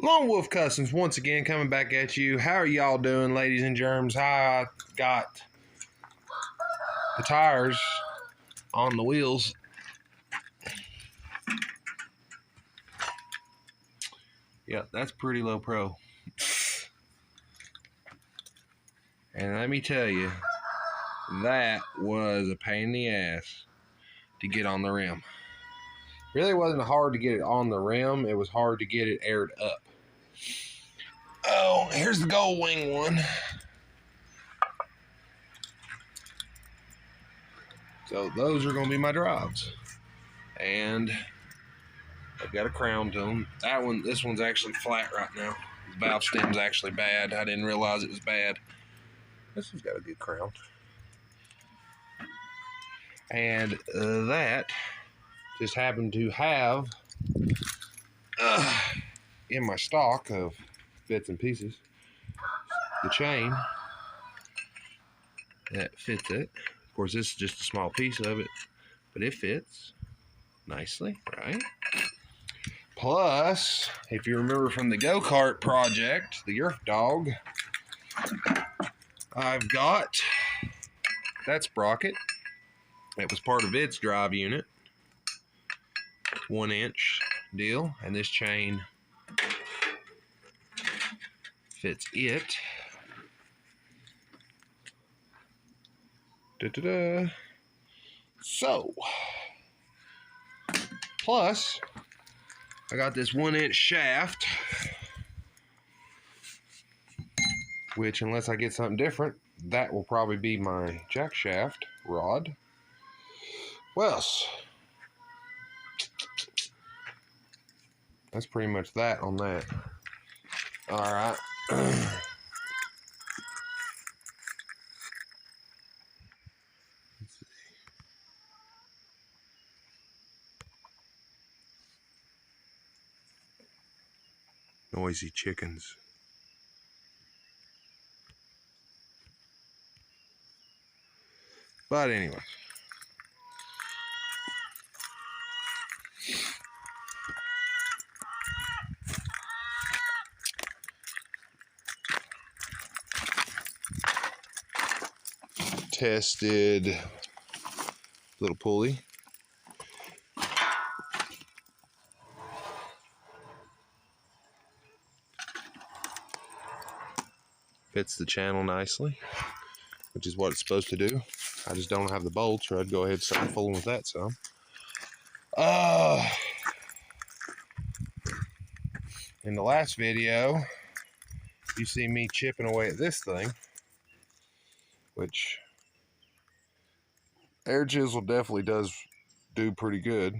Lone Wolf Customs once again coming back at you. How are y'all doing, ladies and germs? I got the tires on the wheels. Yep, that's pretty low pro. And let me tell you, that was a pain in the ass to get on the rim. Really wasn't hard to get it on the rim. It was hard to get it aired up. Oh, here's the gold wing one. So those are going to be my drives. And I've got a crown to them. This one's actually flat right now. The valve stem's actually bad. I didn't realize it was bad. This one's got a good crown. And that just happened to have in my stock of bits and pieces the chain that fits it. Of course, this is just a small piece of it, but it fits nicely, right? Plus, if you remember from the go-kart project, the Earth Dog, I've got that sprocket. It was part of its drive unit, 1-inch deal, and this chain fits it. Da-da-da. So, plus, I got this 1-inch shaft, which, unless I get something different, that will probably be my jack shaft rod. What else? That's pretty much that on that. All right. Let's see. Noisy chickens. But anyway. Tested little pulley. Fits the channel nicely, which is what it's supposed to do. I just don't have the bolts, or I'd go ahead and start fooling with that some. In the last video, you see me chipping away at this thing, which air chisel definitely does do pretty good.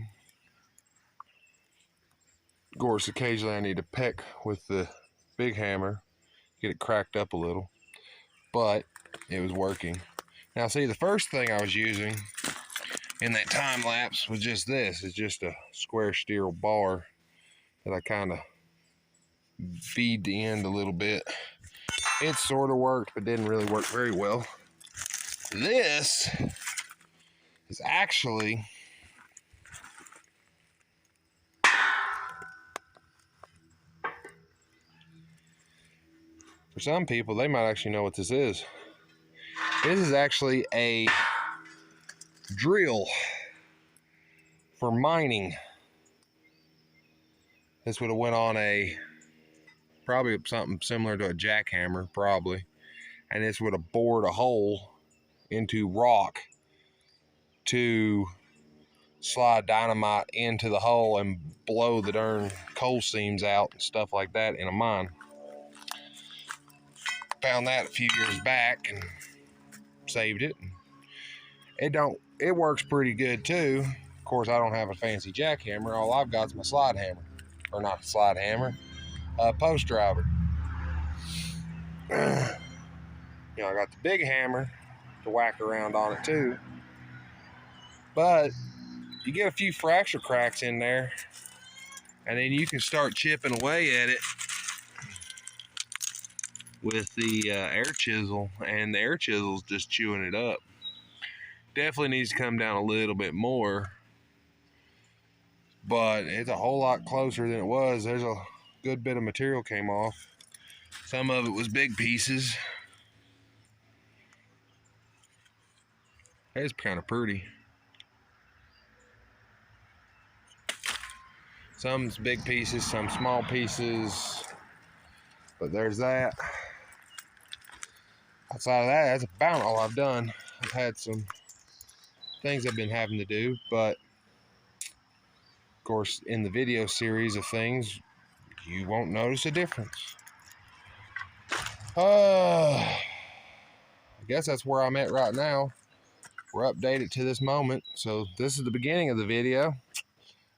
Of course, occasionally I need to peck with the big hammer, get it cracked up a little, but it was working. Now see, the first thing I was using in that time lapse was just this. It's just a square steel bar that I kind of bead the end a little bit. It sort of worked, but didn't really work very well. This is actually for some people, they might actually know what this is. This is actually a drill for mining. This would have went on probably something similar to a jackhammer, probably. And this would have bored a hole into rock to slide dynamite into the hole and blow the darn coal seams out and stuff like that in a mine. Found that a few years back and saved it. It works pretty good too. Of course, I don't have a fancy jackhammer. All I've got is my slide hammer, or not a slide hammer, a post driver. I got the big hammer to whack around on it too, but you get a few fracture cracks in there, and then you can start chipping away at it with the air chisel, and the air chisel's just chewing it up. Definitely needs to come down a little bit more, but it's a whole lot closer than it was. There's good bit of material came off. Some of it was big pieces. It's kind of pretty. Some's big pieces, some small pieces. But there's that. Outside of that, that's about all I've done. I've had some things I've been having to do, but of course, in the video series of things, you won't notice a difference. I guess that's where I'm at right now. We're updated to this moment, so this is the beginning of the video,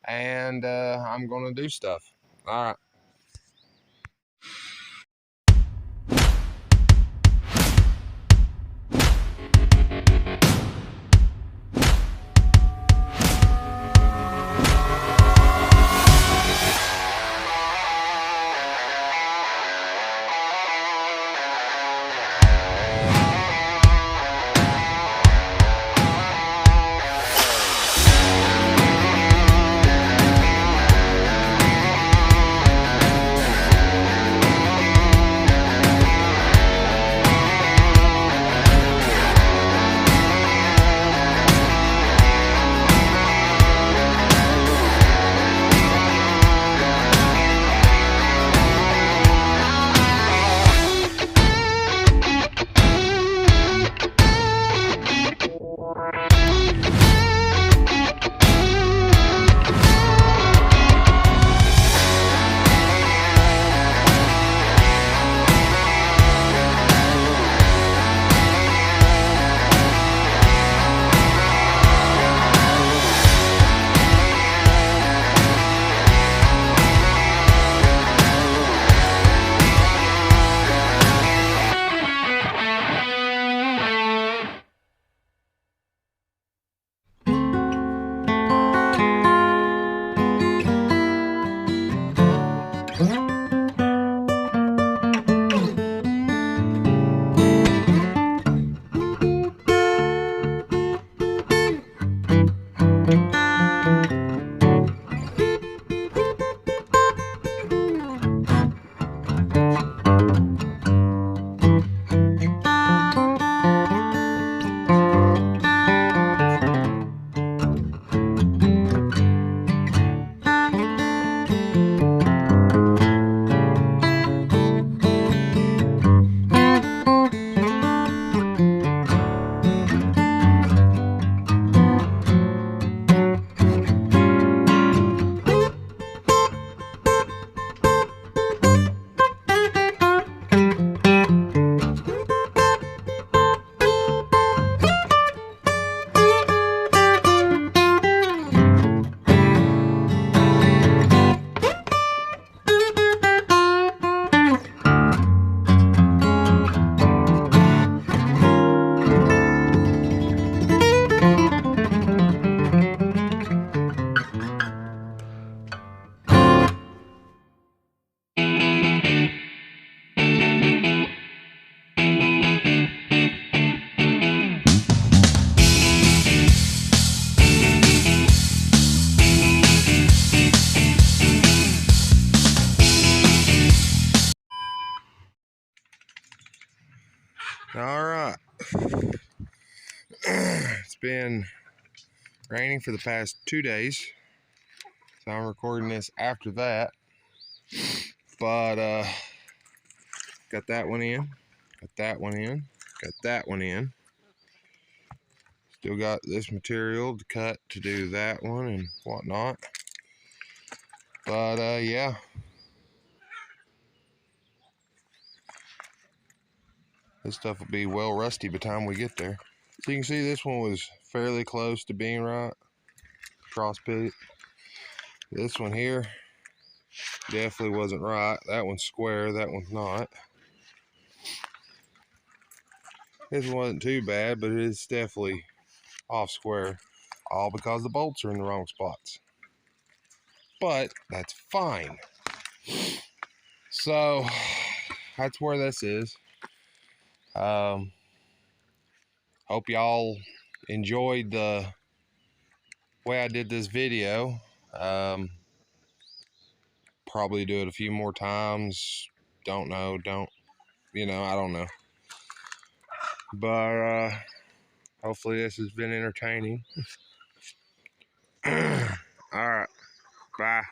and I'm gonna do stuff. All right. All right. It's been raining for the past 2 days, so I'm recording this after that. But got that one in, got that one in, got that one in. Still got this material to cut to do that one and whatnot. But yeah. This stuff will be well rusty by the time we get there. So you can see this one was fairly close to being right. Cross pit. This one here definitely wasn't right. That one's square, that one's not. This one wasn't too bad, but it is definitely off square. All because the bolts are in the wrong spots. But that's fine. So that's where this is. Hope y'all enjoyed the way I did this video. probably do it a few more times. Don't know. I don't know. But hopefully this has been entertaining. All right. Bye.